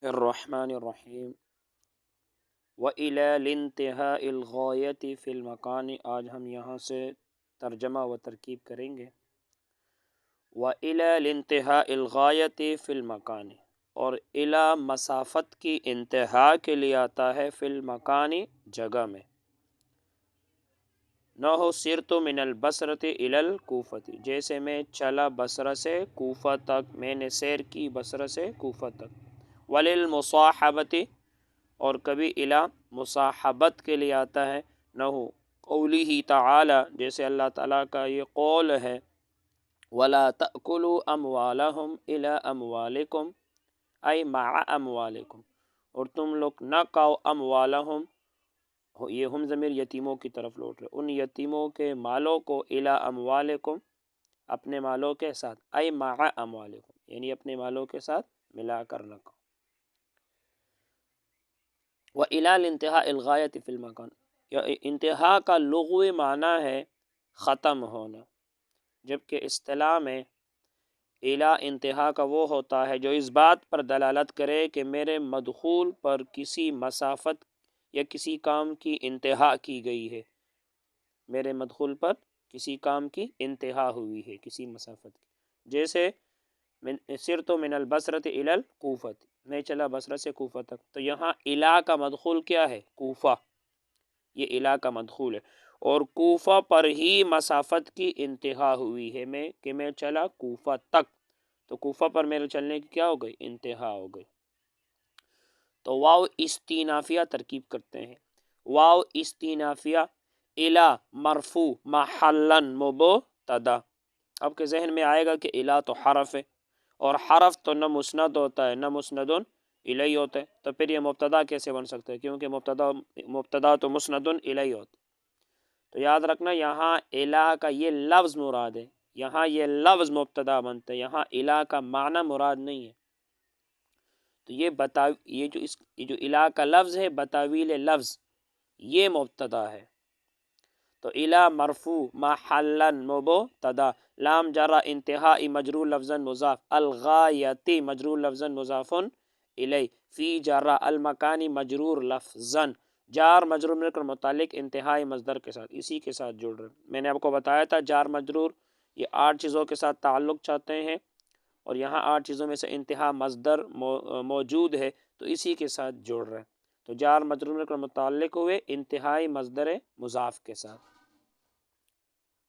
الرحمن الرحیم وَإِلَى الْإِنْتِهَاءِ الْغَایَةِ فِي الْمَکان۔ آج ہم یہاں سے ترجمہ و ترکیب کریں گے۔ وَإِلَى الْإِنْتِهَاءِ الْغَایَةِ فِي الْمَکان، اور الی مسافت کی انتہا کے لیے آتا ہے فی المکان جگہ میں۔ نحو سرت من البصرۃ الی الکوفۃ، جیسے میں چلا بصرہ سے کوفہ تک، میں نے سیر کی بصرہ سے کوفہ تک۔ وللمصاحبۃ، اور کبھی الی مصاحبت کے لیے آتا ہے، نحو قولہ تعالی، جیسے اللہ تعالیٰ کا یہ قول ہے، وَلَا تَأْكُلُوا أَمْوَالَهُمْ إِلَىٰ أَمْوَالِكُمْ أَيْ مَعَ أَمْوَالِكُمْ، اور تم لوگ نہ کھاؤ اموالہم، یہ ہم ضمیر یتیموں کی طرف لوٹ رہے، ان یتیموں کے مالوں کو، الی اموالکم، اپنے مالوں کے ساتھ، ای مع اموالکم، یعنی اپنے مالوں کے ساتھ ملا کر نہ کھاؤ۔ وَإِلَى الْإِنْتِهَاءِ الْغَایَةِ فِي الْمَکان، انتہا کا لغوی معنی ہے ختم ہونا، جبکہ اصطلاح میں الی انتہا کا وہ ہوتا ہے جو اس بات پر دلالت کرے کہ میرے مدخول پر کسی مسافت یا کسی کام کی انتہا کی گئی ہے، میرے مدخول پر کسی کام کی انتہا ہوئی ہے، کسی مسافت کی۔ جیسے سرت من البصرۃ الی الکوفۃ، میں چلا بصرہ سے کوفہ تک، تو یہاں الی کا مدخول کیا ہے؟ کوفہ، یہ الی کا مدخول ہے، اور کوفہ پر ہی مسافت کی انتہا ہوئی ہے، میں چلا کوفہ تک، تو کوفہ پر میرے چلنے کی کیا ہو گئی؟ انتہا ہو گئی۔ تو واو استینافیہ ترکیب کرتے ہیں۔ واو استینافیہ الی مرفوع محلا مبتدا، آپ کے ذہن میں آئے گا کہ الی تو حرف ہے، اور حرف تو نہ مسند ہوتا ہے نہ مسند الی ہوتا ہے، تو پھر یہ مبتدا کیسے بن سکتا ہے؟ کیونکہ مبتدا تو مسند الی ہوتا ہے۔ تو یاد رکھنا یہاں الی کا یہ لفظ مراد ہے، یہاں یہ لفظ مبتدا بنتا ہے، یہاں الی کا معنی مراد نہیں ہے۔ تو یہ جو الی کا لفظ ہے بتاویل لفظ، یہ مبتدا ہے۔ تو الی مرفوع محلا مبتدا، لام جرا انتہائی مجرور لفظا مضاف، الغایتی مجرور لفظا مضاف الی، فی جرا المکانی مجرور لفظا، جار مجرور مل کر متعلق انتہائی مصدر کے ساتھ، اسی کے ساتھ جڑ رہے ہیں۔ میں نے آپ کو بتایا تھا جار مجرور یہ 8 چیزوں کے ساتھ تعلق چاہتے ہیں، اور یہاں 8 چیزوں میں سے انتہا مصدر موجود ہے، تو اسی کے ساتھ جوڑ رہے ہیں۔ تو جار مجرور مل کر متعلق ہوئے انتہائی مصدر مضاف کے ساتھ،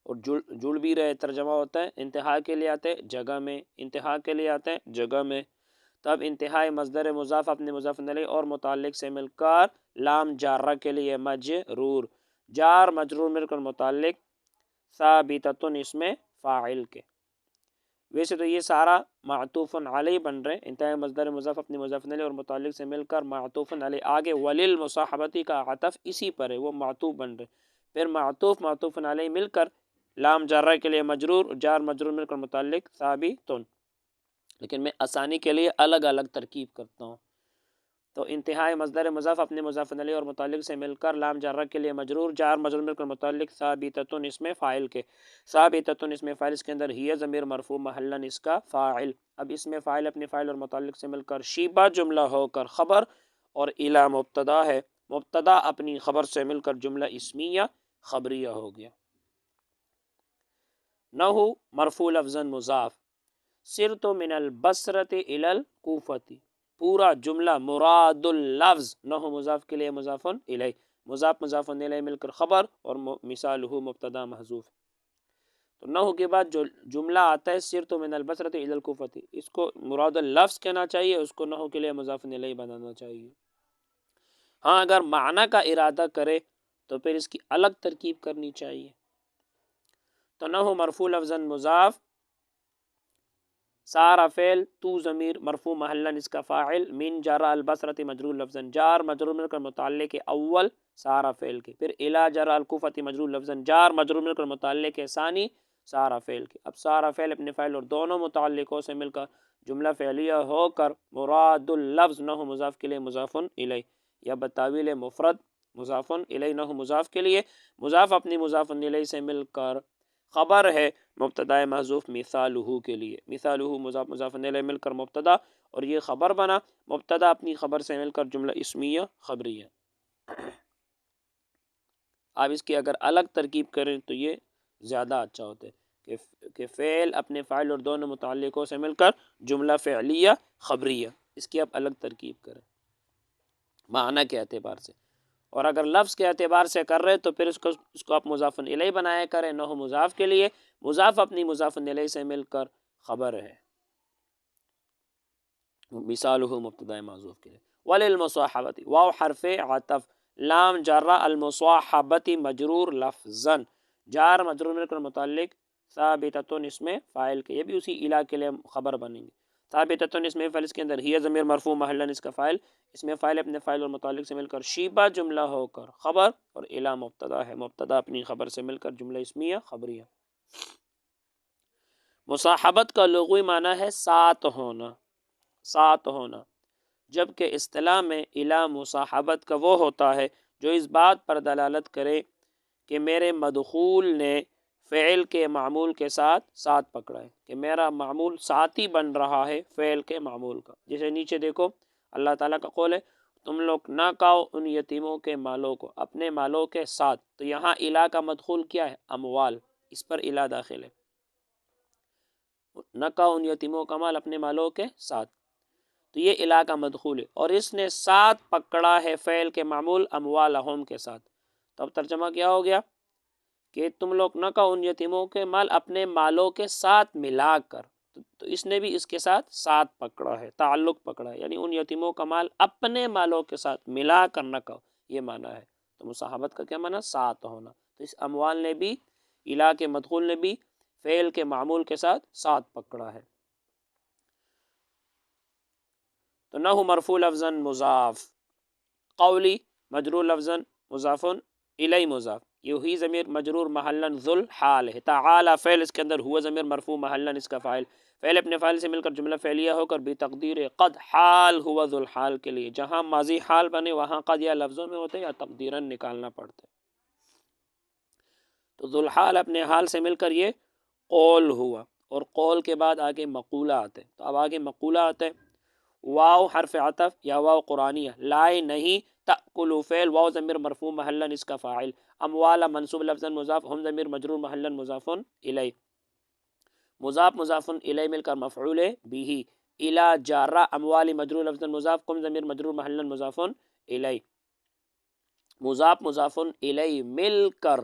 اور جڑ بھی رہے، ترجمہ ہوتا ہے انتہا کے لیے آتے جگہ میں، انتہا کے لیے آتے جگہ میں۔ تب انتہائی مصدر مضاف اپنے مضاف الیہ اور متعلق سے مل کر لام جارہ کے لیے مجرور، جار مجرور مل کر متعلق ثابتۃ اس میں فاعل کے۔ ویسے تو یہ سارا معطوف علیہ بن رہے، انتہائی مصدر مضاف اپنے مضاف الیہ اور متعلق سے مل کر معطوف علیہ، آگے وللمصاحبۃ کا عطف اسی پر ہے، وہ معطوف بن رہے، پھر معطوف علیہ مل کر لام جارہ کے لیے مجرور، جار مجرور مل کر متعلق ثابت، لیکن میں آسانی کے لیے الگ الگ ترکیب کرتا ہوں۔ تو انتہائی مصدر مضاف اپنے مضاف الیہ اور متعلق سے مل کر لام جارہ کے لیے مجرور، جار مجرور مل کر متعلق ثابتۃ اس میں فاعل کے، ثابتۃ اس میں فاعل، اس کے اندر ہی ضمیر مرفوع محلا اس کا فاعل۔ اب اس میں فاعل اپنے فاعل اور متعلق سے مل کر شیبہ جملہ ہو کر خبر، اور الی مبتدا ہے، مبتدا اپنی خبر سے مل کر جملہ اسمیہ خبریہ ہو گیا۔ نحو مرفوع لفظا مضاف سرت من البصرۃ الی الکوفۃ، پورا جملہ مراد اللفظ، نحو مضاف کے لیے مضاف الیہ، مضاف الیہ مل کر خبر، اور مثالہ مبتدا محذوف۔ تو نحو کے بعد جو جملہ آتا ہے سرت من البصرۃ الی الکوفۃ، اس کو مراد اللفظ کہنا چاہیے، اس کو نحو کے لیے مضاف الیہ بنانا چاہیے۔ ہاں اگر معنی کا ارادہ کرے تو پھر اس کی الگ ترکیب کرنی چاہیے۔ تو نحو مرفوع لفظا مضاف سارا فعل تو ضمیر مرفوع محلا اس کا فاعل، من جرى البصرۃ مجرور لفظا، جار مجرور مل کر متعلق اول سارا فعل کے، پھر الی جرى الکوفۃ مجرور لفظا، جار مجرور مل کر متعلق ثانی سارا فعل کے۔ اب سارا فعل اپنے فاعل اور دونوں متعلقوں سے مل کر جملہ فعلیہ ہو کر مراد اللفظ، نحو مضاف کے لیے مضاف الیہ، یا بتاویل مفرد مضاف الیہ، نحو مضاف کے لیے مضاف اپنی مضاف الیہ سے مل کر خبر ہے مبتدا محذوف مثالہ کے لیے، مثالہ مضاف مضاف الیہ مل کر مبتدا اور یہ خبر بنا، مبتدا اپنی خبر سے مل کر جملہ اسمیہ خبریہ۔ آپ اس کی اگر الگ ترکیب کریں تو یہ زیادہ اچھا ہوتا ہے کہ فعل اپنے فاعل اور دونوں متعلقوں سے مل کر جملہ فعلیہ خبریہ، اس کی آپ الگ ترکیب کریں معنی کے اعتبار سے، اور اگر لفظ کے اعتبار سے کر رہے تو پھر اس کو آپ مضاف الیہ بنایا کریں، نہ ہو مضاف کے لیے، مضاف اپنی مضاف الیہ سے مل کر خبر ہے، مثالہ مبتدا محذوف کے لیے۔ وللمصاحبۃ واو حرف عطف، لام جارہ المصاحبۃ مجرور لفظاً، جار مجرور مل کر متعلق ثابتۃ اس میں فاعل کے، یہ بھی اسی الہ کے لیے خبر بنیں گے، ثابتۃ اس میں فعل، اس کے اندر ہی ضمیر مرفوع محلاً اس کا فاعل، اس میں فاعل اپنے فاعل اور متعلق سے مل کر شیبہ جملہ ہو کر خبر، اور الہ مبتدا ہے، مبتدا اپنی خبر سے مل کر جملہ اسمیہ خبریہ۔ مصاحبت کا لغوی معنی ہے ساتھ ہونا، ساتھ ہونا، جبکہ اصطلاح میں الہ مصاحبت کا وہ ہوتا ہے جو اس بات پر دلالت کرے کہ میرے مدخول نے فعل کے معمول کے ساتھ ساتھ پکڑا ہے، کہ میرا معمول ساتھی بن رہا ہے فعل کے معمول کا۔ جیسے نیچے دیکھو اللہ تعالیٰ کا قول ہے تم لوگ نہ کھاؤ ان یتیموں کے مالوں کو اپنے مالوں کے ساتھ، تو یہاں الہ کا مدخول کیا ہے؟ اموال، اس پر الہ داخل ہے، نہ کھاؤ ان یتیموں کا مال اپنے مالوں کے ساتھ، تو یہ الہ کا مدخول ہے، اور اس نے ساتھ پکڑا ہے فعل کے معمول اموالہم کے ساتھ، تو اب ترجمہ کیا ہو گیا کہ تم لوگ نہ کہو ان یتیموں کے مال اپنے مالوں کے ساتھ ملا کر، تو اس نے بھی اس کے ساتھ پکڑا ہے، تعلق پکڑا ہے، یعنی ان یتیموں کا مال اپنے مالوں کے ساتھ ملا کر نہ کہو، یہ معنی ہے۔ تو مصاحبت کا کیا معنی؟ ساتھ ہونا، تو اس اموال نے بھی، الہ کے مدخول نے بھی فعل کے معمول کے ساتھ پکڑا ہے۔ تو نہ مرفوع لفظاً مضاف، قولی مجرور لفظاً مضاف الیہ مضاف، یہی ضمیر مجرور محلاً ذو الحال ہے، تعالی فعل اس کے اندر ہوا ضمیر مرفوع محلاً اس کا فاعل، فعل اپنے فاعل سے مل کر جملہ فعلیہ ہو کر بتقدیر قد، حال ہوا ذو الحال کے لیے، جہاں ماضی حال بنے وہاں قد یا لفظوں میں ہوتے یا تقدیراً نکالنا پڑتا ہے، تو ذو الحال اپنے حال سے مل کر یہ قول ہوا، اور قول کے بعد آگے مقولہ آتے ہیں، تو اب آگے مقولہ آتے ہیں، واو حرف عطف یا واو قرآنیہ، لائے نہیں، تأکلوا فعل، واو ضمیر مرفوع محلاً اس کا فاعل، اموال منصوب لفظاً مضاف، ہم ضمیر مجرور محلاً مضاف الیہ، مضاف مضاف الیہ مل کر مفعول بھی، الی جارہ اموال مجرور لفظاً مضاف، قم ضمیر مجرور محلاً مضاف الیہ، مضاف مضاف الیہ مل کر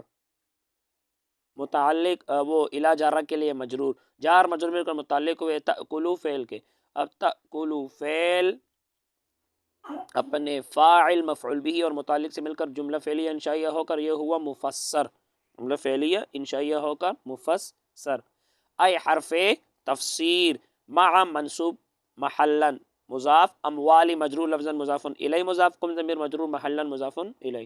متعلق وہ الی جارہ کے لیے مجرور، جار مجرور مل کر متعلق ہوئے تأکلوا فعل کے، اب تأکلوا فعل اپنے فاعل مفعول بھی اور متعلق سے مل کر جملہ فعلیہ انشائیہ ہو کر یہ ہوا مفسر، جملہ فعلیہ انشائیہ ہو کر مفسر، ای حرف تفسیر، مع منصوب محلاً مضاف، اموال مجرور لفظاً مضاف الیہ مضاف، قم ضمیر مجرور محلاً مضاف الیہ،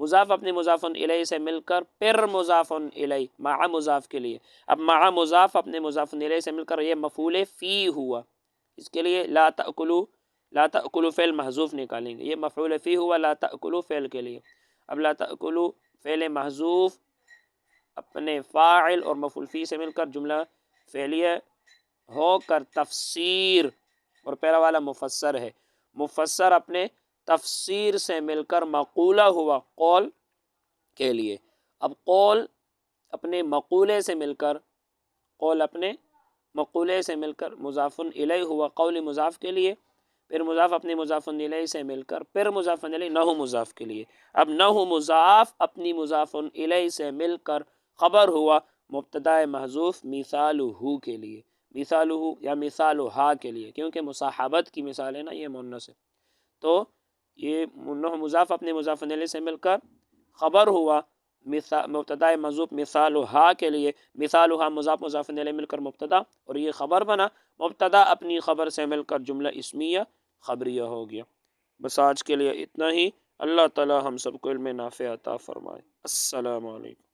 مضاف اپنے مضاف الیہ سے مل کر پھر مضاف الیہ مع مضاف کے لیے، اب مع مضاف اپنے مضاف الیہ سے مل کر یہ مفعول فی ہوا، اس کے لیے لا تأکلوا فعل محذوف نکالیں گے، یہ مفعول فی ہوا لا تأکلوا فعل کے لیے، اب لا تأکلوا فعل محذوف اپنے فاعل اور مفعول فی سے مل کر جملہ فعلیہ ہو کر تفسیر، اور پہلا والا مفسر ہے، مفسر اپنے تفسیر سے مل کر مقولہ ہوا قول کے لیے، اب قول اپنے مقولے سے مل کر، قول اپنے مقولے سے مل کر مضاف الیہ ہوا قول مضاف کے لیے، پھر مضاف اپنے مضاف الیہ سے مل کر پھر مضاف الیہ نہ مضاف کے لیے، اب نہ مضاف اپنی مضاف الیہ سے مل کر خبر ہوا مبتدا محذوف مثالہ کے لیے، مثالہ یا مثالہا کے لیے، کیونکہ مصاحبت کی مثال ہے نا یہ مؤنث ہے، تو یہ مضاف اپنے مضاف الیہ سے مل کر خبر ہوا مبتدا محذوف مثالہا کے لیے، مثالہا مضاف مضاف الیہ مل کر مبتدا، اور یہ خبر بنا، مبتدا اپنی خبر سے مل کر جملہ اسمیہ خبریہ ہو گیا۔ بس آج کے لیے اتنا ہی، اللہ تعالی ہم سب کو علم نافع عطا فرمائے۔ السلام علیکم۔